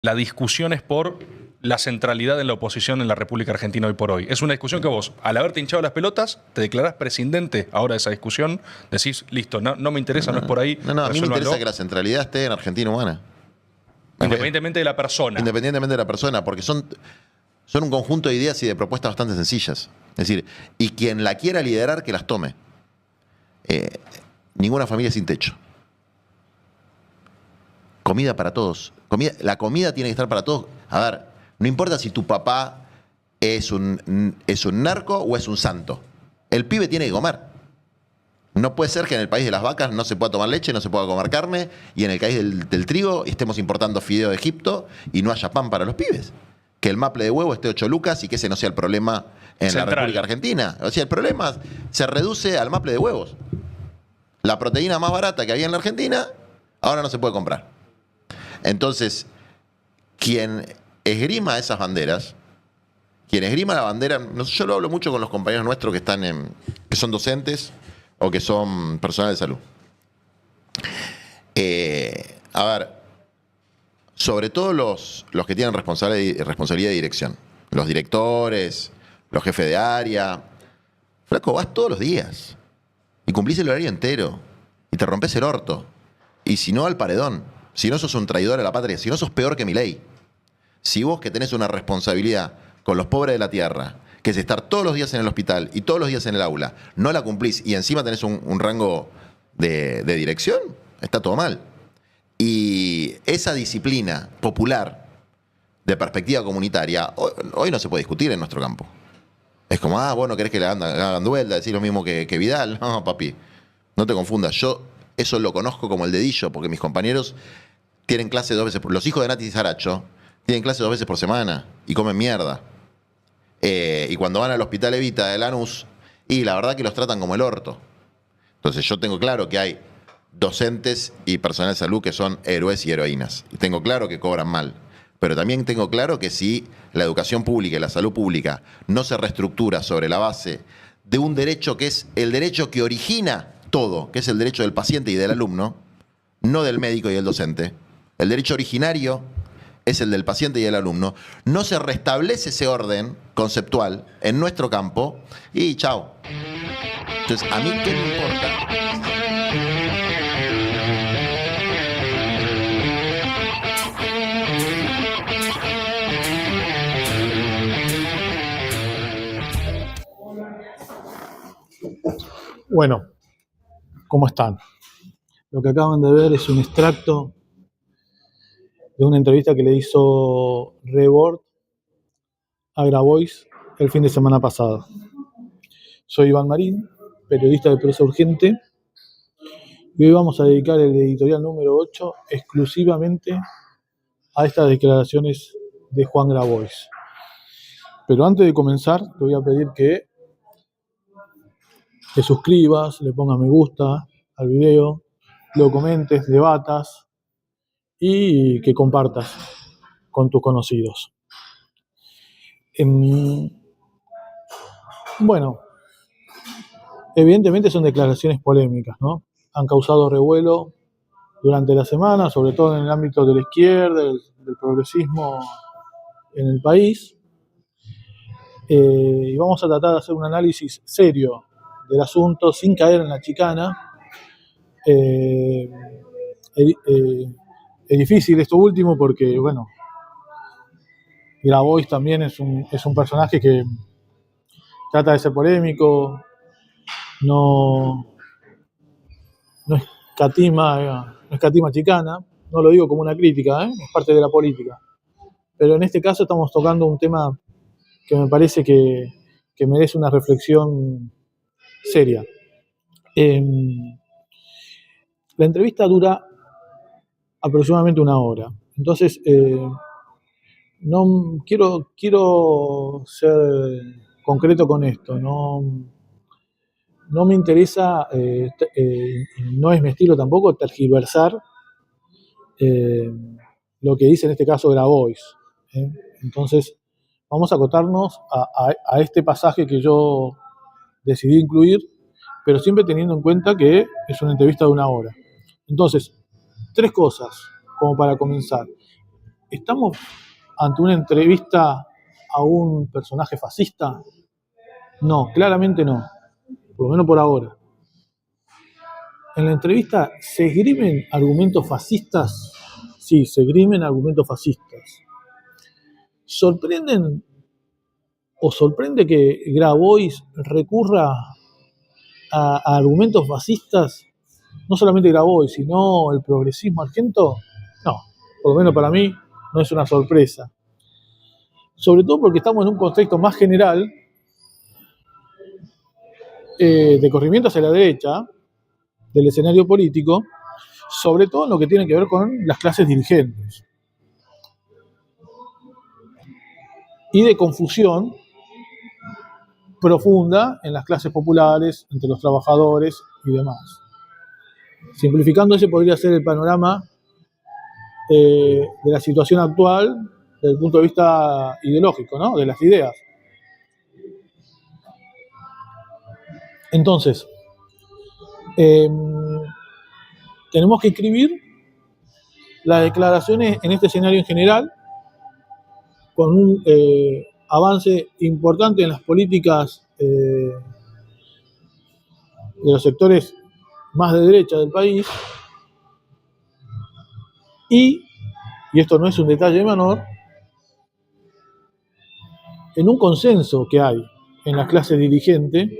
la discusión es por la centralidad en la oposición en la República Argentina hoy por hoy. Es una discusión que vos, al haberte hinchado las pelotas, te declarás prescindente ahora de esa discusión, decís, listo, no me interesa, no es por ahí, No, a mí me interesa resuélvanlo, que la centralidad esté en Argentina Humana. independientemente de la persona. Independientemente de la persona, porque son un conjunto de ideas y de propuestas bastante sencillas. Es decir, y quien la quiera liderar, que las tome. Ninguna familia sin techo. Comida para todos. La comida tiene que estar para todos. A ver, no importa si tu papá es un narco o es un santo. El pibe tiene que comer. No puede ser que en el país de las vacas no se pueda tomar leche, no se pueda comer carne, y en el país del trigo estemos importando fideo de Egipto y no haya pan para los pibes. Que el maple de huevo esté 8 lucas y que ese no sea el problema en la República Argentina. O sea, el problema se reduce al maple de huevos. La proteína más barata que había en la Argentina, ahora no se puede comprar. Entonces, quien esgrima esas banderas, quien esgrima la bandera, yo lo hablo mucho con los compañeros nuestros que son docentes o que son personal de salud. A ver, sobre todo los que tienen responsabilidad de dirección, los directores, los jefes de área. Flaco, vas todos los días y cumplís el horario entero y te rompes el orto. Y si no, al paredón. Si no, sos un traidor a la patria. Si no, sos peor que Milei. Si vos, que tenés una responsabilidad con los pobres de la tierra, que es estar todos los días en el hospital y todos los días en el aula, no la cumplís y encima tenés un rango de dirección, está todo mal. Y esa disciplina popular de perspectiva comunitaria hoy no se puede discutir en nuestro campo. Es como, bueno, ¿querés que le hagan duelda? Decir lo mismo que Vidal. No, papi, no te confundas. Yo eso lo conozco como el dedillo, porque mis compañeros tienen clase 2 veces. Los hijos de Nati Saracho tienen clase 2 veces por semana y comen mierda. Y cuando van al hospital Evita de Lanús, y la verdad que los tratan como el orto. Entonces yo tengo claro que hay docentes y personal de salud que son héroes y heroínas. Y tengo claro que cobran mal. Pero también tengo claro que si la educación pública y la salud pública no se reestructura sobre la base de un derecho que es el derecho que origina todo, que es el derecho del paciente y del alumno, no del médico y del docente, el derecho originario es el del paciente y del alumno, no se restablece ese orden conceptual en nuestro campo y chao. Entonces, ¿a mí qué me importa? Bueno, ¿cómo están? Lo que acaban de ver es un extracto de una entrevista que le hizo Rebord a Grabois el fin de semana pasado. Soy Iván Marín, periodista de Prensa Urgente, y hoy vamos a dedicar el editorial número 8 exclusivamente a estas declaraciones de Juan Grabois. Pero antes de comenzar, te voy a pedir que te suscribas, le pongas me gusta al video, lo comentes, debatas y que compartas con tus conocidos. Bueno, evidentemente son declaraciones polémicas, ¿no? Han causado revuelo durante la semana, sobre todo en el ámbito de la izquierda, del progresismo en el país. Y vamos a tratar de hacer un análisis serio del asunto sin caer en la chicana. Es difícil esto último porque, bueno, Grabois también es un personaje que trata de ser polémico, no escatima chicana, no lo digo como una crítica, es parte de la política. Pero en este caso estamos tocando un tema que me parece que merece una reflexión seria. La entrevista dura aproximadamente 1 hora. Entonces, no quiero ser concreto con esto. No me interesa, no es mi estilo tampoco, tergiversar lo que dice en este caso Grabois. Entonces, vamos a acotarnos a este pasaje que yo decidí incluir, pero siempre teniendo en cuenta que es una entrevista de 1 hora. Entonces, 3 cosas como para comenzar. ¿estamos ante una entrevista a un personaje fascista? No, claramente no, por lo menos por ahora. En la entrevista, ¿se esgrimen argumentos fascistas? Sí, se esgrimen argumentos fascistas. ¿Sorprende que Grabois recurra a argumentos fascistas? No solamente Grabois, sino el progresismo argento. No, por lo menos para mí no es una sorpresa. Sobre todo porque estamos en un contexto más general de corrimiento hacia la derecha del escenario político, sobre todo en lo que tiene que ver con las clases dirigentes. Y de confusión profunda en las clases populares, entre los trabajadores y demás. Simplificando, ese podría ser el panorama de la situación actual desde el punto de vista ideológico, ¿no? De las ideas. Entonces, tenemos que escribir las declaraciones en este escenario en general, con un avance importante en las políticas de los sectores más de derecha del país, y esto no es un detalle menor, en un consenso que hay en la clase dirigente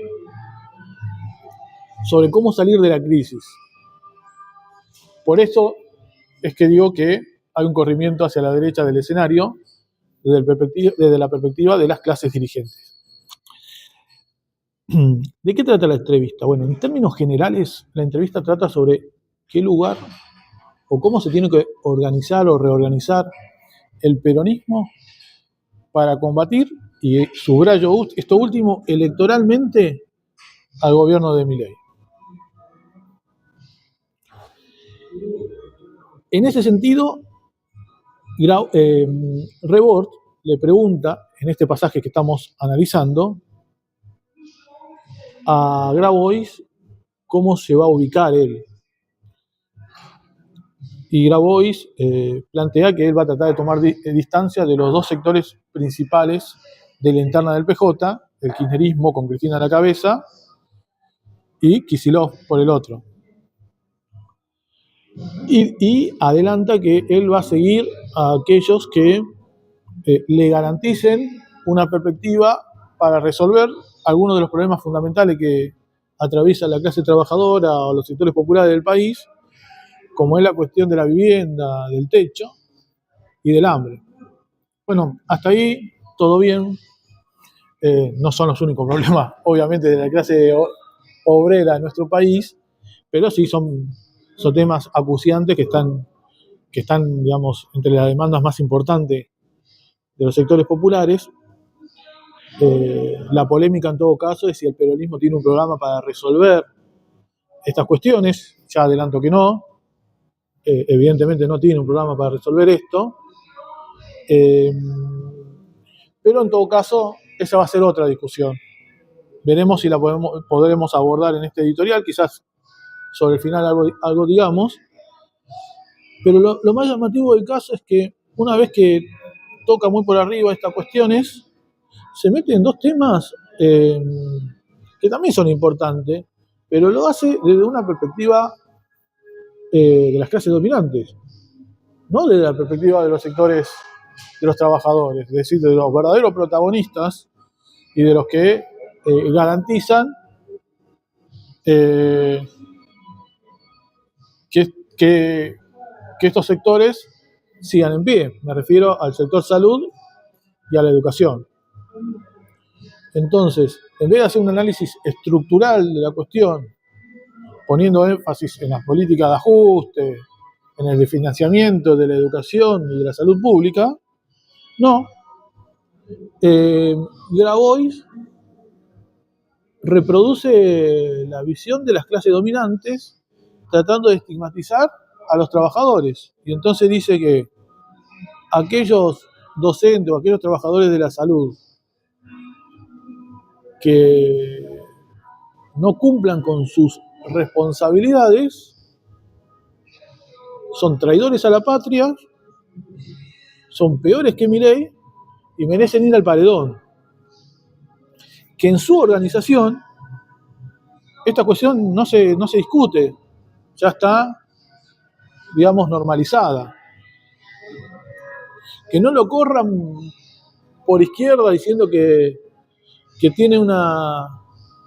sobre cómo salir de la crisis. Por eso es que digo que hay un corrimiento hacia la derecha del escenario desde la perspectiva de las clases dirigentes. ¿De qué trata la entrevista? Bueno, en términos generales, la entrevista trata sobre qué lugar o cómo se tiene que organizar o reorganizar el peronismo para combatir, y subrayo esto último, electoralmente al gobierno de Milei. En ese sentido, Rebord le pregunta, en este pasaje que estamos analizando, a Grabois cómo se va a ubicar él. Y Grabois plantea que él va a tratar de tomar distancia de los dos sectores principales de la interna del PJ, el kirchnerismo con Cristina a la cabeza y Kicillof por el otro. Y adelanta que él va a seguir a aquellos que le garanticen una perspectiva para resolver algunos de los problemas fundamentales que atraviesa la clase trabajadora o los sectores populares del país, como es la cuestión de la vivienda, del techo y del hambre. Bueno, hasta ahí todo bien. No son los únicos problemas, obviamente, de la clase obrera de nuestro país, pero sí son temas acuciantes que están, digamos, entre las demandas más importantes de los sectores populares. La polémica en todo caso es si el peronismo tiene un programa para resolver estas cuestiones. Ya adelanto que no. Evidentemente no tiene un programa para resolver esto. Pero en todo caso, esa va a ser otra discusión. Veremos si la podremos abordar en este editorial, quizás sobre el final algo digamos. Pero lo más llamativo del caso es que una vez que toca muy por arriba estas cuestiones, se mete en dos temas que también son importantes, pero lo hace desde una perspectiva de las clases dominantes, no desde la perspectiva de los sectores de los trabajadores, es decir, de los verdaderos protagonistas y de los que garantizan que estos sectores sigan en pie. Me refiero al sector salud y a la educación. Entonces, en vez de hacer un análisis estructural de la cuestión, poniendo énfasis en las políticas de ajuste, en el financiamiento de la educación y de la salud pública, no. Grabois reproduce la visión de las clases dominantes tratando de estigmatizar a los trabajadores. Y entonces dice que aquellos docentes o aquellos trabajadores de la salud que no cumplan con sus responsabilidades son traidores a la patria son peores que Milei y merecen ir al paredón. Que en su organización esta cuestión no se discute, ya está, digamos, normalizada. Que no lo corran por izquierda diciendo que tiene una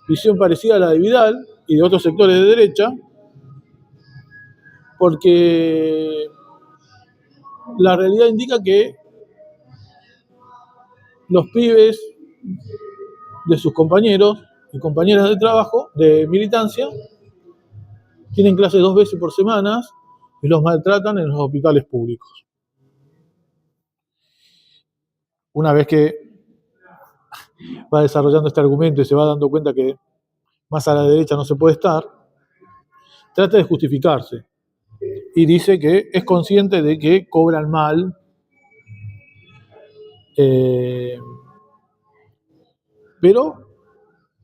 visión parecida a la de Vidal y de otros sectores de derecha, porque la realidad indica que los pibes de sus compañeros y compañeras de trabajo, de militancia, tienen clases 2 veces por semana y los maltratan en los hospitales públicos. Una vez que va desarrollando este argumento y se va dando cuenta que más a la derecha no se puede estar, trata de justificarse y dice que es consciente de que cobran mal, pero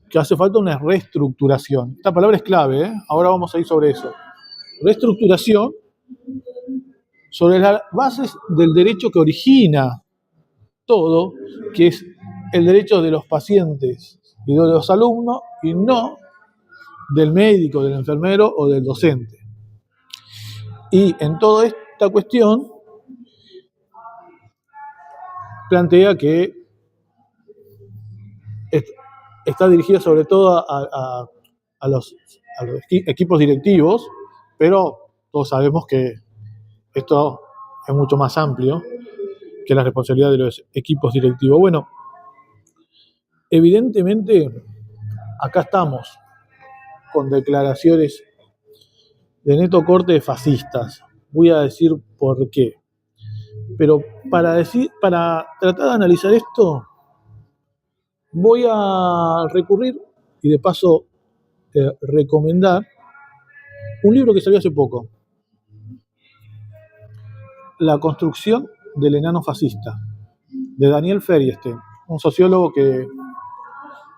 que hace falta una reestructuración. Esta palabra es clave, ¿eh? Ahora vamos a ir sobre eso. Reestructuración sobre las bases del derecho que origina todo, que es el derecho de los pacientes y de los alumnos, y no del médico, del enfermero o del docente. Y en toda esta cuestión plantea que está dirigida sobre todo a los equipos directivos, pero todos sabemos que esto es mucho más amplio que la responsabilidad de los equipos directivos. Bueno, evidentemente acá estamos con declaraciones de neto corte fascistas. Voy a decir por qué. Pero para tratar de analizar esto, voy a recurrir y de paso recomendar un libro que salió hace poco, La construcción del enano fascista, de Daniel Ferieste, un sociólogo que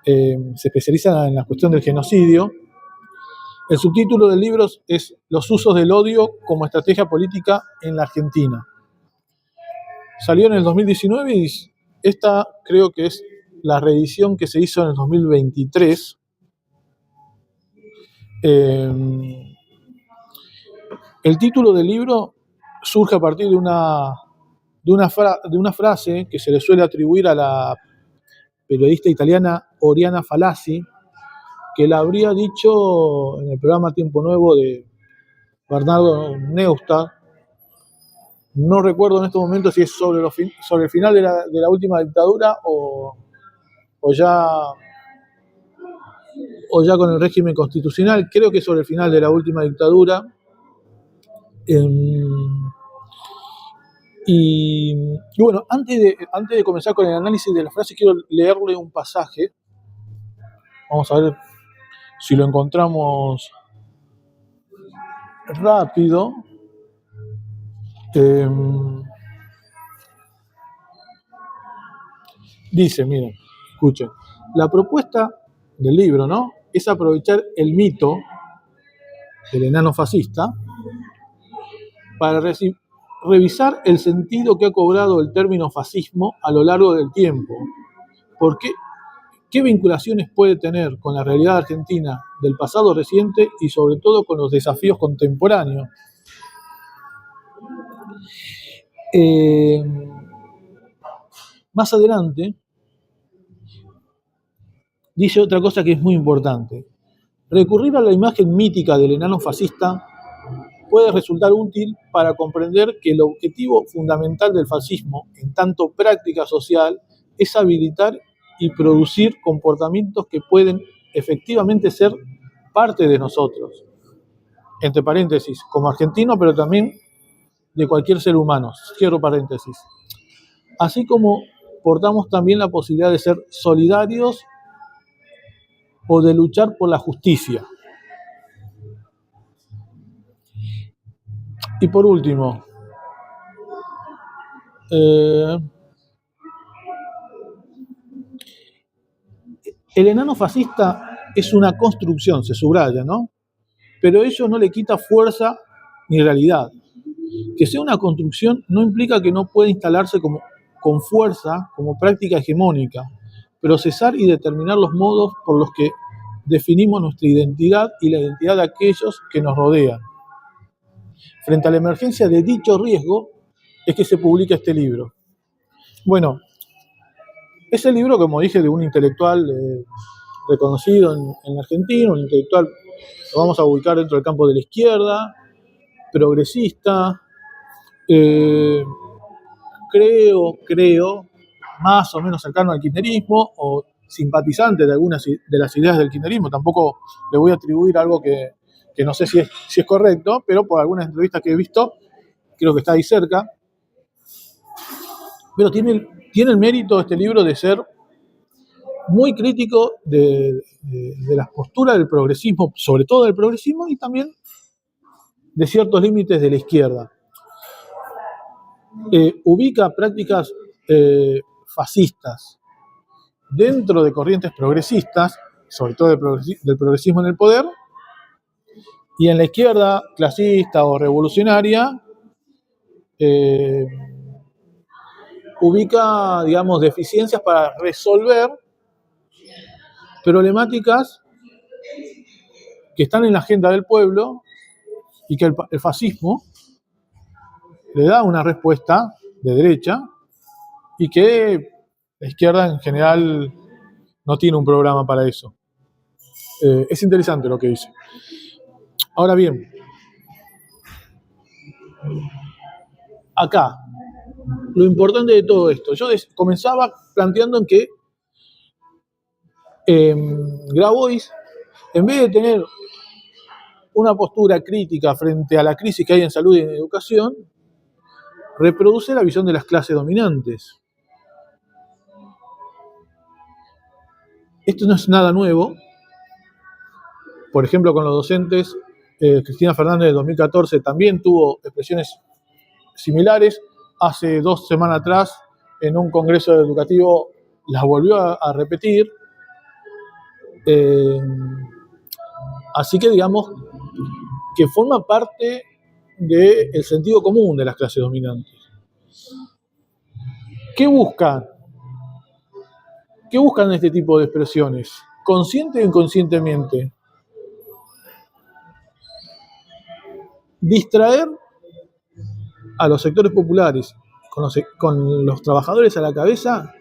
se especializa en la cuestión del genocidio. El subtítulo del libro es Los usos del odio como estrategia política en la Argentina. Salió en el 2019 y esta creo que es la reedición que se hizo en el 2023. El título del libro surge a partir de una frase que se le suele atribuir a la periodista italiana Oriana Fallaci, que la habría dicho en el programa Tiempo Nuevo de Bernardo Neustadt. No recuerdo en este momento si es sobre el final de la última dictadura o ya con el régimen constitucional. Creo que sobre el final de la última dictadura. Y bueno, antes de comenzar con el análisis de la frase, quiero leerle un pasaje. Vamos a ver si lo encontramos rápido. Dice, miren, escuchen, la propuesta del libro, ¿no?, es aprovechar el mito del enano fascista para revisar el sentido que ha cobrado el término fascismo a lo largo del tiempo. ¿Por qué? ¿Qué vinculaciones puede tener con la realidad argentina del pasado reciente y sobre todo con los desafíos contemporáneos? Más adelante dice otra cosa que es muy importante. Recurrir a la imagen mítica del enano fascista puede resultar útil para comprender que el objetivo fundamental del fascismo, en tanto práctica social, es habilitar y producir comportamientos que pueden efectivamente ser parte de nosotros, entre paréntesis, como argentino, pero también de cualquier ser humano, cierro paréntesis. Así como portamos también la posibilidad de ser solidarios o de luchar por la justicia. Y por último, el enano fascista es una construcción, se subraya, ¿no? Pero ello no le quita fuerza ni realidad. Que sea una construcción no implica que no pueda instalarse con fuerza como práctica hegemónica, procesar y determinar los modos por los que definimos nuestra identidad y la identidad de aquellos que nos rodean. Frente a la emergencia de dicho riesgo es que se publica este libro. Bueno, es el libro, como dije, de un intelectual reconocido en Argentina, un intelectual lo vamos a ubicar dentro del campo de la izquierda, progresista, creo, más o menos cercano al kirchnerismo o simpatizante de algunas de las ideas del kirchnerismo. Tampoco le voy a atribuir algo que no sé si es correcto, pero por algunas entrevistas que he visto, creo que está ahí cerca. Pero tiene el mérito este libro de ser muy crítico de las posturas del progresismo, sobre todo del progresismo, y también de ciertos límites de la izquierda. Ubica prácticas fascistas dentro de corrientes progresistas, sobre todo del progresismo en el poder, y en la izquierda clasista o revolucionaria ubica, digamos, deficiencias para resolver problemáticas que están en la agenda del pueblo y que el fascismo le da una respuesta de derecha y que la izquierda en general no tiene un programa para eso. Es interesante lo que dice. Ahora bien, acá, lo importante de todo esto, yo comenzaba planteando en que Grabois, en vez de tener una postura crítica frente a la crisis que hay en salud y en educación, reproduce la visión de las clases dominantes. Esto no es nada nuevo. Por ejemplo, con los docentes, Cristina Fernández en 2014 también tuvo expresiones similares. Hace 2 semanas atrás, en un congreso educativo, las volvió a repetir. Así que digamos que forma parte del sentido común de las clases dominantes. ¿Qué buscan? ¿Qué buscan este tipo de expresiones? Consciente o inconscientemente. Distraer a los sectores populares, con los trabajadores a la cabeza,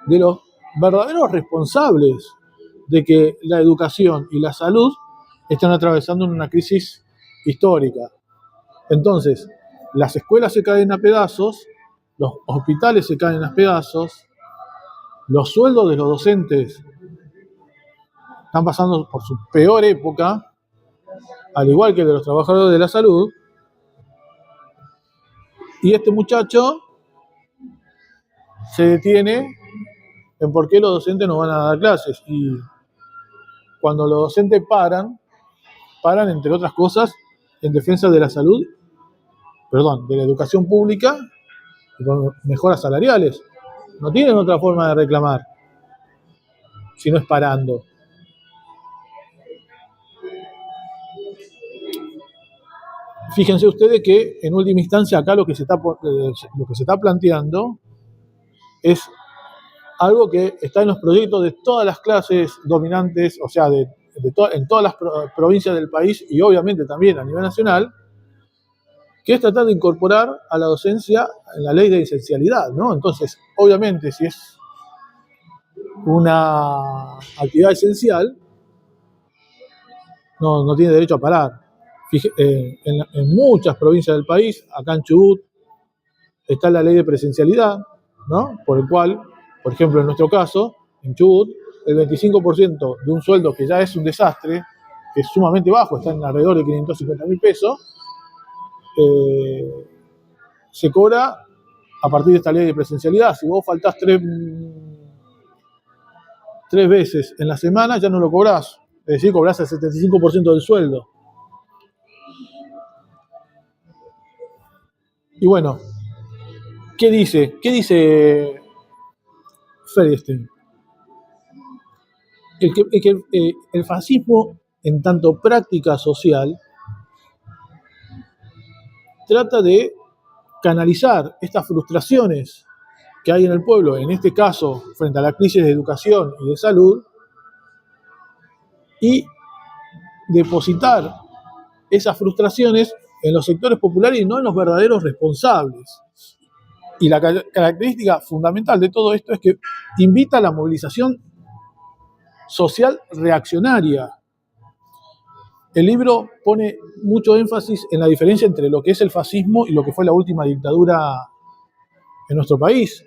de los verdaderos responsables de que la educación y la salud están atravesando una crisis histórica. Entonces, las escuelas se caen a pedazos, los hospitales se caen a pedazos, los sueldos de los docentes están pasando por su peor época, al igual que de los trabajadores de la salud, y este muchacho se detiene en por qué los docentes no van a dar clases. Y cuando los docentes paran, entre otras cosas, en defensa de la salud, de la educación pública y con mejoras salariales. No tienen otra forma de reclamar, si no es parando. Fíjense ustedes que en última instancia acá lo que se está planteando es algo que está en los proyectos de todas las clases dominantes, o sea, en todas las provincias del país y obviamente también a nivel nacional, que es tratar de incorporar a la docencia en la ley de esencialidad, ¿no? Entonces, obviamente, si es una actividad esencial, no tiene derecho a parar. En muchas provincias del país, acá en Chubut, está la ley de presencialidad, ¿no? Por el cual, por ejemplo, en nuestro caso, en Chubut, el 25% de un sueldo que ya es un desastre, que es sumamente bajo, está en alrededor de 550.000 pesos, se cobra a partir de esta ley de presencialidad. Si vos faltás tres veces en la semana, ya no lo cobrás. Es decir, cobrás el 75% del sueldo. Y bueno, ¿qué dice Fredestein? El fascismo, en tanto práctica social, trata de canalizar estas frustraciones que hay en el pueblo, en este caso frente a la crisis de educación y de salud, y depositar esas frustraciones en los sectores populares y no en los verdaderos responsables. Y la característica fundamental de todo esto es que invita a la movilización social reaccionaria. El libro pone mucho énfasis en la diferencia entre lo que es el fascismo y lo que fue la última dictadura en nuestro país,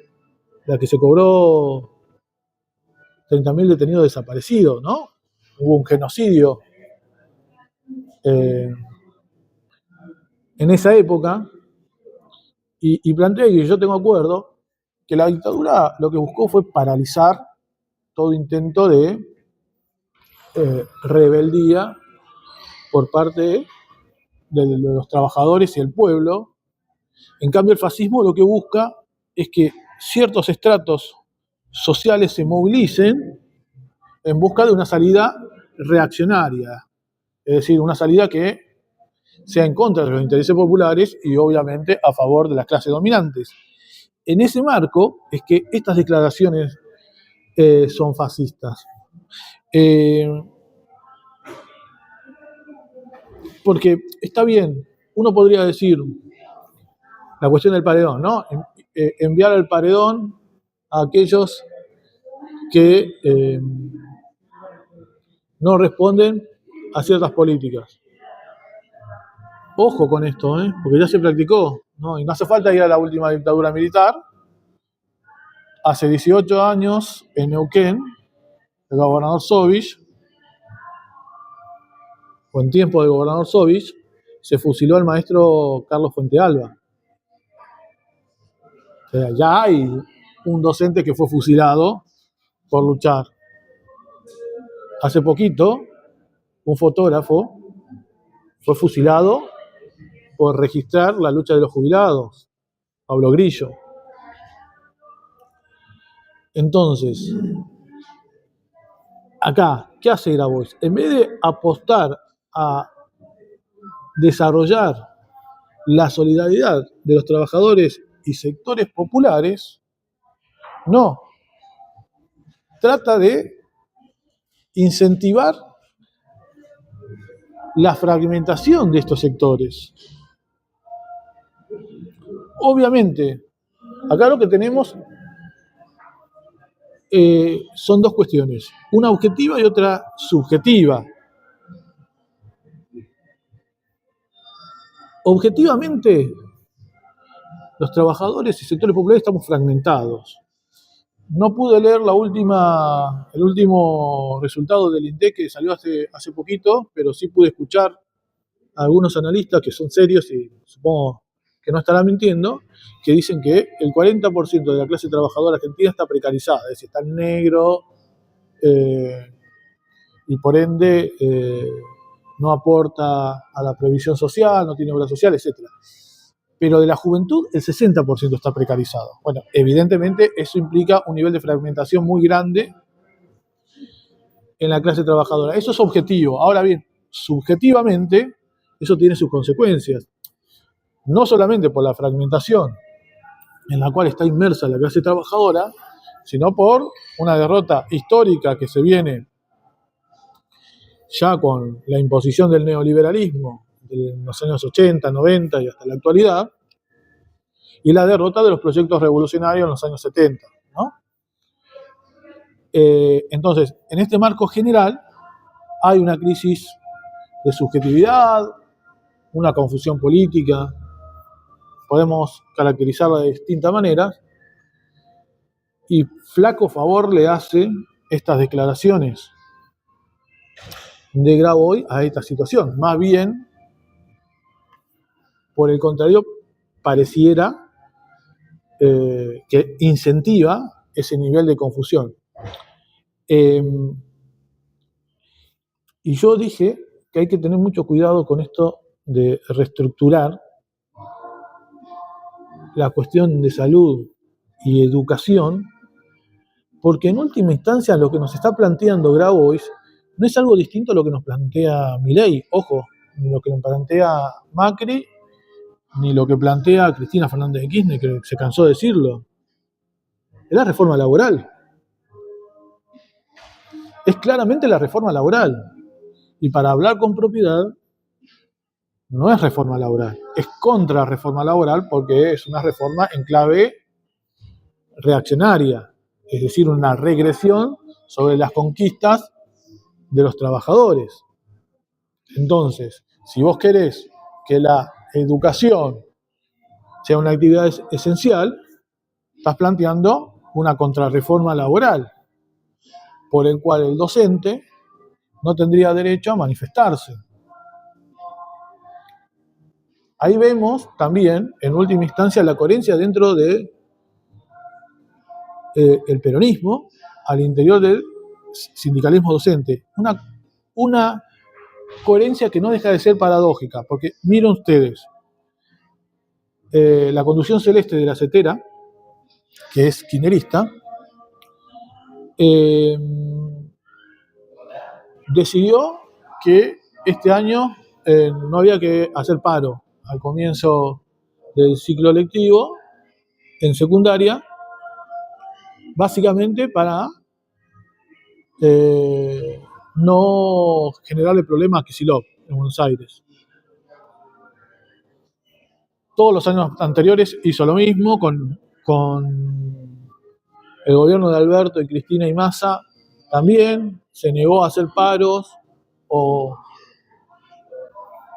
la que se cobró 30.000 detenidos desaparecidos, ¿no? Hubo un genocidio en esa época, y planteé, y yo tengo acuerdo, que la dictadura lo que buscó fue paralizar todo intento de rebeldía por parte de los trabajadores y el pueblo. En cambio, el fascismo lo que busca es que ciertos estratos sociales se movilicen en busca de una salida reaccionaria, es decir, una salida que sea en contra de los intereses populares y obviamente a favor de las clases dominantes. En ese marco es que estas declaraciones son fascistas. Porque está bien, uno podría decir la cuestión del paredón, ¿no? Enviar al paredón a aquellos que no responden a ciertas políticas. Ojo con esto, porque ya se practicó, ¿no? Y no hace falta ir a la última dictadura militar. Hace 18 años, en Neuquén, el gobernador Sovich, o en tiempo del gobernador Sovich, se fusiló al maestro Carlos Fuentealba. O sea, ya hay un docente que fue fusilado por luchar. Hace poquito, un fotógrafo fue fusilado por registrar la lucha de los jubilados, Pablo Grillo. Entonces, acá, ¿qué hace Grabois? En vez de apostar a desarrollar la solidaridad de los trabajadores y sectores populares, no. Trata de incentivar la fragmentación de estos sectores. Obviamente, acá lo que tenemos son dos cuestiones, una objetiva y otra subjetiva. Objetivamente, los trabajadores y sectores populares estamos fragmentados. No pude leer el último resultado del INDEC que salió hace poquito, pero sí pude escuchar a algunos analistas que son serios y supongo que no estarán mintiendo, que dicen que el 40% de la clase trabajadora argentina está precarizada, es decir, está en negro y por ende no aporta a la previsión social, no tiene obra social, etc. Pero de la juventud el 60% está precarizado. Bueno, evidentemente eso implica un nivel de fragmentación muy grande en la clase trabajadora. Eso es objetivo. Ahora bien, subjetivamente, eso tiene sus consecuencias. No solamente por la fragmentación en la cual está inmersa la clase trabajadora, sino por una derrota histórica que se viene ya con la imposición del neoliberalismo en los años 80, 90 y hasta la actualidad, y la derrota de los proyectos revolucionarios en los años 70, ¿no? Entonces, en este marco general hay una crisis de subjetividad, una confusión política, podemos caracterizarla de distintas maneras, y flaco favor le hace estas declaraciones de Grabois a esta situación. Más bien, por el contrario, pareciera que incentiva ese nivel de confusión. Y yo dije que hay que tener mucho cuidado con esto de reestructurar la cuestión de salud y educación, porque en última instancia lo que nos está planteando Grabois no es algo distinto a lo que nos plantea Milei, ojo, ni lo que nos plantea Macri, ni lo que plantea Cristina Fernández de Kirchner, que se cansó de decirlo. Es la reforma laboral. Es claramente la reforma laboral. Y para hablar con propiedad, no es reforma laboral, es contra reforma laboral porque es una reforma en clave reaccionaria, es decir, una regresión sobre las conquistas de los trabajadores. Entonces, si vos querés que la educación sea una actividad esencial, estás planteando una contrarreforma laboral, por el cual el docente no tendría derecho a manifestarse. Ahí vemos también, en última instancia, la coherencia dentro de el peronismo al interior del sindicalismo docente. Una coherencia que no deja de ser paradójica, porque miren ustedes, la conducción celeste de la CETERA, que es kirchnerista, decidió que este año no había que hacer paro al comienzo del ciclo lectivo en secundaria, básicamente para no generarle problemas a Kicillof en Buenos Aires. Todos los años anteriores hizo lo mismo con el gobierno de Alberto y Cristina y Massa, también se negó a hacer paros o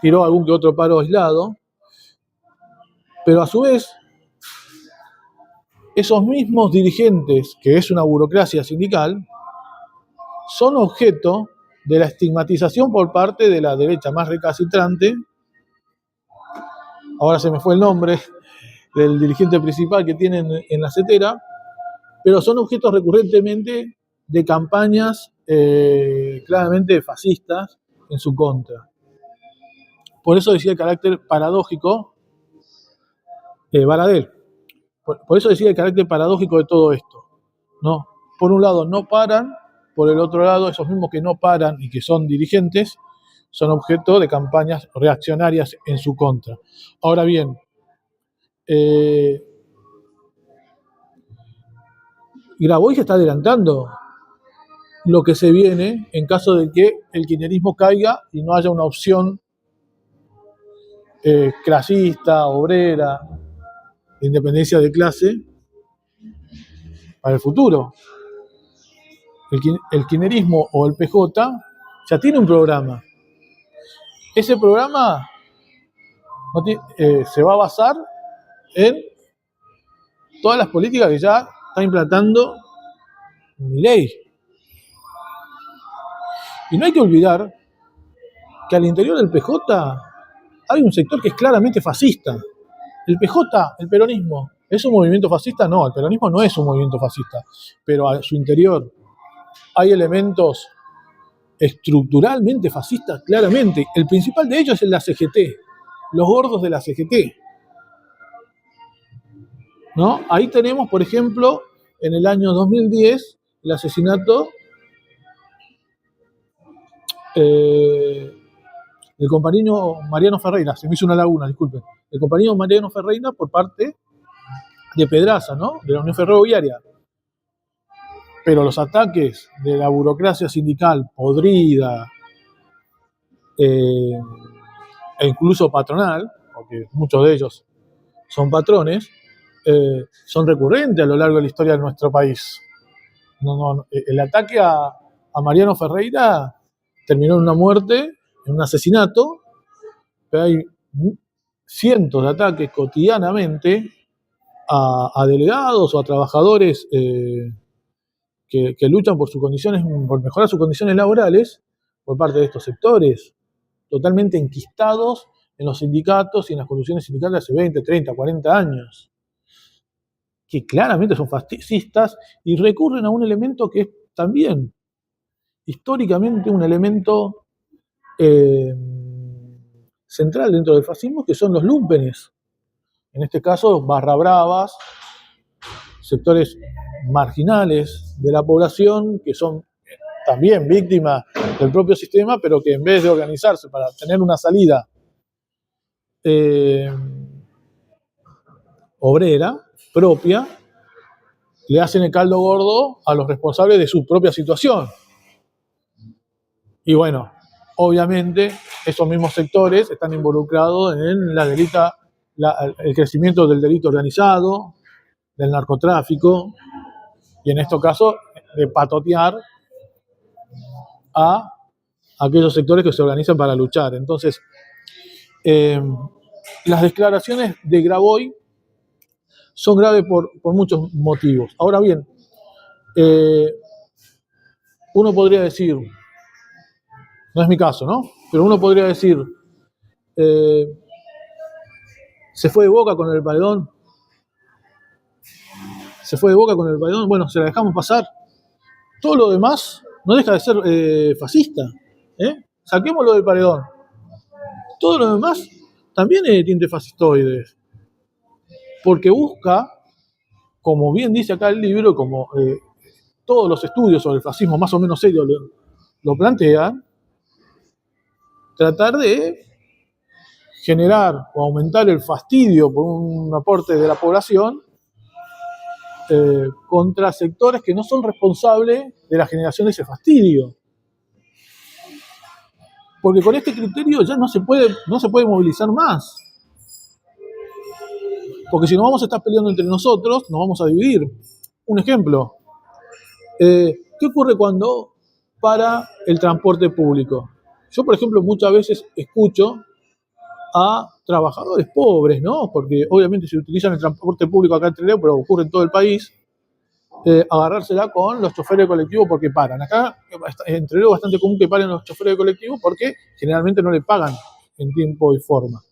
tiró algún que otro paro aislado, pero a su vez esos mismos dirigentes, que es una burocracia sindical, son objeto de la estigmatización por parte de la derecha más recalcitrante. Ahora se me fue el nombre del dirigente principal que tienen en la CETERA, pero son objetos recurrentemente de campañas claramente fascistas en su contra. Por eso decía el carácter paradójico Baradel. Por eso decía el carácter paradójico de todo esto, ¿no? Por un lado no paran, por el otro lado esos mismos que no paran y que son dirigentes son objeto de campañas reaccionarias en su contra. Ahora bien, Grabois está adelantando lo que se viene en caso de que el kirchnerismo caiga y no haya una opción clasista, obrera, de independencia de clase para el futuro. El kirchnerismo o el PJ ya tiene un programa. Ese programa se va a basar en todas las políticas que ya está implantando Milei. Y no hay que olvidar que al interior del PJ hay un sector que es claramente fascista. El PJ, el peronismo, ¿es un movimiento fascista? No, el peronismo no es un movimiento fascista, pero a su interior hay elementos estructuralmente fascistas, claramente. El principal de ellos es la CGT, los gordos de la CGT, ¿no? Ahí tenemos, por ejemplo, en el año 2010, el asesinato del compañero Mariano Ferreira, se me hizo una laguna, disculpen, el compañero Mariano Ferreira por parte de Pedraza, ¿no? De la Unión Ferroviaria. Pero los ataques de la burocracia sindical podrida e incluso patronal, porque muchos de ellos son patrones, son recurrentes a lo largo de la historia de nuestro país. El ataque a Mariano Ferreira terminó en una muerte, en un asesinato, pero hay cientos de ataques cotidianamente a delegados o a trabajadores que luchan por sus condiciones, por mejorar sus condiciones laborales por parte de estos sectores, totalmente enquistados en los sindicatos y en las conducciones sindicales de hace 20, 30, 40 años, que claramente son fascistas y recurren a un elemento que es también históricamente un elemento central dentro del fascismo, que son los lumpenes. En este caso, barra bravas, sectores marginales de la población que son también víctimas del propio sistema, pero que en vez de organizarse para tener una salida obrera propia, le hacen el caldo gordo a los responsables de su propia situación. Y bueno, obviamente esos mismos sectores están involucrados en el crecimiento del delito organizado, del narcotráfico, y en estos casos de patotear a aquellos sectores que se organizan para luchar. Entonces, las declaraciones de Graboy son graves por muchos motivos. Ahora bien, uno podría decir, no es mi caso, ¿no? Pero uno podría decir, se fue de Boca con el Paredón. Se fue de Boca con el Paredón, bueno, se la dejamos pasar. Todo lo demás no deja de ser fascista. Saquémoslo del Paredón. Todo lo demás también es de tinte fascistoide. Porque busca, como bien dice acá el libro, como todos los estudios sobre el fascismo más o menos serios lo plantean, tratar de generar o aumentar el fastidio por un aporte de la población contra sectores que no son responsables de la generación de ese fastidio. Porque con este criterio ya no se puede movilizar más. Porque si nos vamos a estar peleando entre nosotros, nos vamos a dividir. Un ejemplo. ¿Qué ocurre cuando para el transporte público? Yo, por ejemplo, muchas veces escucho a trabajadores pobres, ¿no? Porque obviamente se utilizan el transporte público acá en Trelew, pero ocurre en todo el país, agarrársela con los choferes de colectivo porque paran. Acá en Trelew es bastante común que paren los choferes de colectivo porque generalmente no le pagan en tiempo y forma.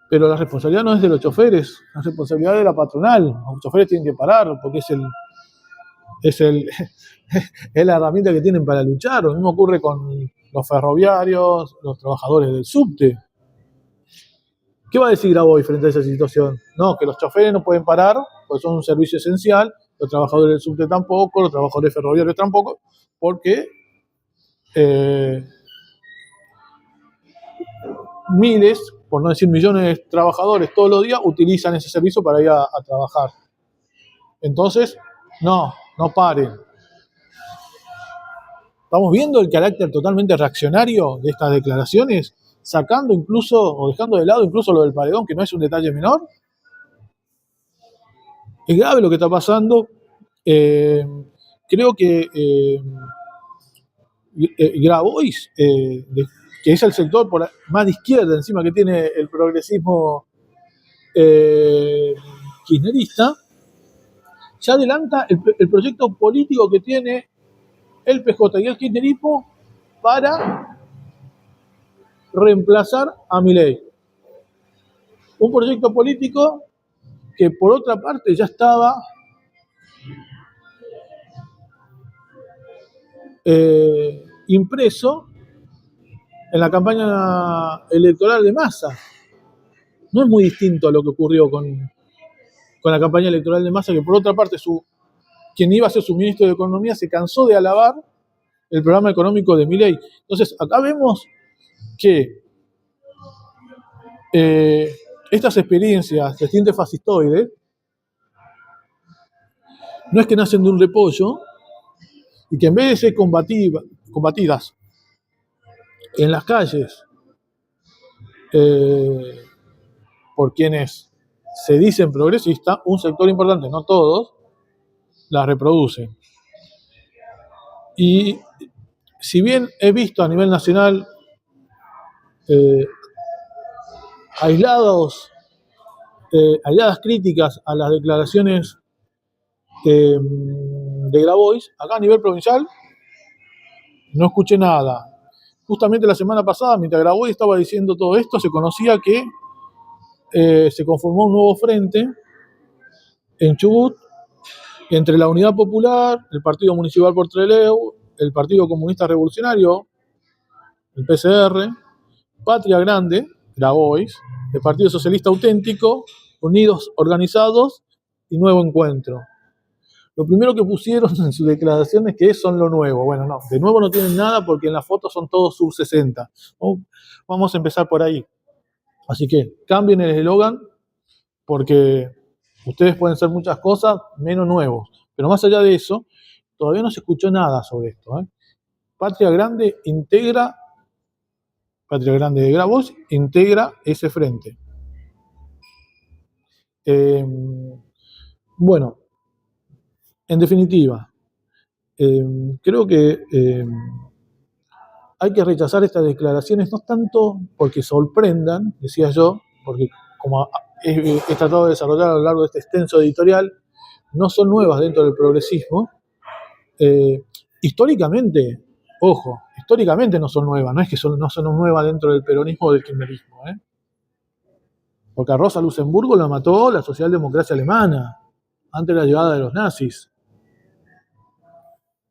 Pero la responsabilidad no es de los choferes, la responsabilidad de la patronal. Los choferes tienen que parar porque es la herramienta que tienen para luchar. Lo mismo ocurre con los ferroviarios, los trabajadores del subte. ¿Qué va a decir Graboy frente a esa situación? No, que los choferes no pueden parar, porque son un servicio esencial, los trabajadores del subte tampoco, los trabajadores ferroviarios tampoco, porque miles, por no decir millones de trabajadores todos los días utilizan ese servicio para ir a trabajar. Entonces, no paren. Estamos viendo el carácter totalmente reaccionario de estas declaraciones, sacando incluso, o dejando de lado incluso lo del Paredón, que no es un detalle menor. Es grave lo que está pasando. Creo que Grabois, que es el sector más de izquierda encima que tiene el progresismo kirchnerista, ya adelanta el proyecto político que tiene el PJ y el kirchnerismo para reemplazar a Milei. Un proyecto político que por otra parte ya estaba impreso en la campaña electoral de Massa. No es muy distinto a lo que ocurrió con la campaña electoral de Massa, que por otra parte quien iba a ser su ministro de Economía se cansó de alabar el programa económico de Milei. Entonces, acá vemos que estas experiencias de tinte fascistoide no es que nacen de un repollo y que en vez de ser combatidas en las calles por quienes se dicen progresistas, un sector importante, no todos, las reproducen. Y si bien he visto a nivel nacional aisladas críticas a las declaraciones de Grabois, acá a nivel provincial no escuché nada. Justamente la semana pasada, mientras Grabois estaba diciendo todo esto, se conocía que se conformó un nuevo frente en Chubut entre la Unidad Popular, el Partido Municipal por Trelew, el Partido Comunista Revolucionario, el PCR, Patria Grande, Grabois, el Partido Socialista Auténtico, Unidos Organizados y Nuevo Encuentro. Lo primero que pusieron en sus declaraciones que son lo nuevo. Bueno, no, de nuevo no tienen nada porque en la foto son todos sub 60. Vamos a empezar por ahí. Así que cambien el eslogan porque ustedes pueden ser muchas cosas menos nuevos, pero más allá de eso, todavía no se escuchó nada sobre esto. Patria Grande de Grabois integra ese frente. Bueno, en definitiva, creo que hay que rechazar estas declaraciones, no tanto porque sorprendan, decía yo, porque como he tratado de desarrollar a lo largo de este extenso editorial, no son nuevas dentro del progresismo. Históricamente, ojo, históricamente no son nuevas, no es que no son nuevas dentro del peronismo o del kirchnerismo, porque a Rosa Luxemburgo la mató la socialdemocracia alemana antes de la llegada de los nazis.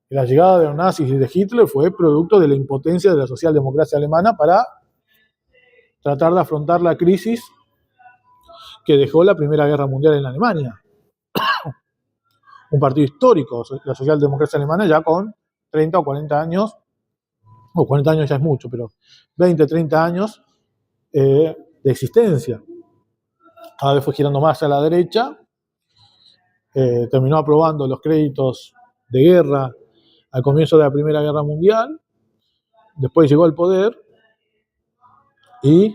La llegada de los nazis y de Hitler fue producto de la impotencia de la socialdemocracia alemana para tratar de afrontar la crisis que dejó la Primera Guerra Mundial en Alemania. Un partido histórico, la socialdemocracia alemana, ya con 30 o 40 años, o 40 años ya es mucho, pero 20, 30 años de existencia. Cada vez fue girando más a la derecha, terminó aprobando los créditos de guerra al comienzo de la Primera Guerra Mundial, después llegó al poder y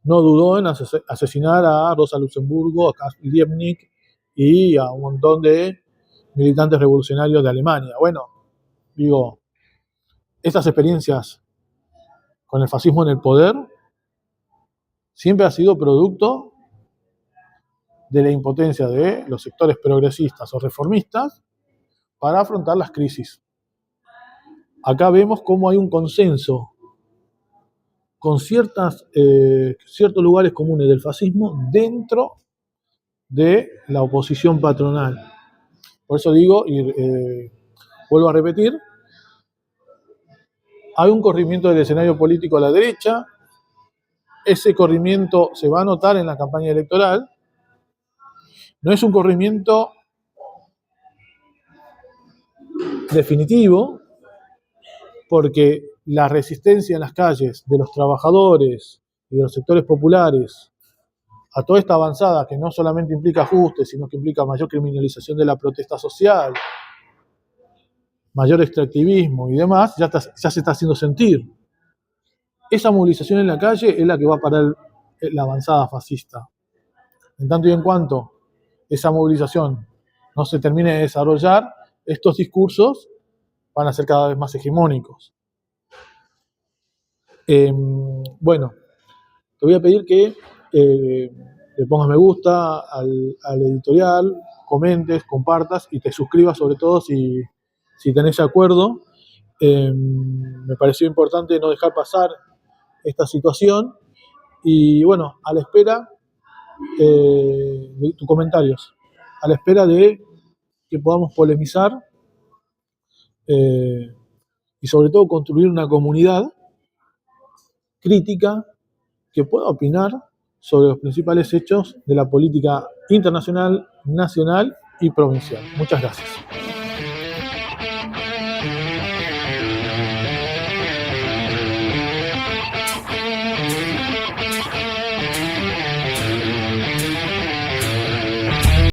no dudó en asesinar a Rosa Luxemburgo, a Karl Liebknecht y a un montón de militantes revolucionarios de Alemania. Bueno, digo, estas experiencias con el fascismo en el poder siempre ha sido producto de la impotencia de los sectores progresistas o reformistas para afrontar las crisis. Acá vemos cómo hay un consenso con ciertos lugares comunes del fascismo dentro de la oposición patronal. Por eso digo, y vuelvo a repetir, hay un corrimiento del escenario político a la derecha. Ese corrimiento se va a notar en la campaña electoral. No es un corrimiento definitivo, porque la resistencia en las calles de los trabajadores y de los sectores populares a toda esta avanzada, que no solamente implica ajustes, sino que implica mayor criminalización de la protesta social, mayor extractivismo y demás, ya se está haciendo sentir. Esa movilización en la calle es la que va a parar la avanzada fascista. En tanto y en cuanto esa movilización no se termine de desarrollar, estos discursos van a ser cada vez más hegemónicos. Bueno, te voy a pedir que le pongas me gusta al editorial, comentes, compartas y te suscribas, sobre todo si tenés acuerdo. Me pareció importante no dejar pasar esta situación y bueno, a la espera de tus comentarios, a la espera de que podamos polemizar y sobre todo construir una comunidad crítica que pueda opinar sobre los principales hechos de la política internacional, nacional y provincial. Muchas gracias.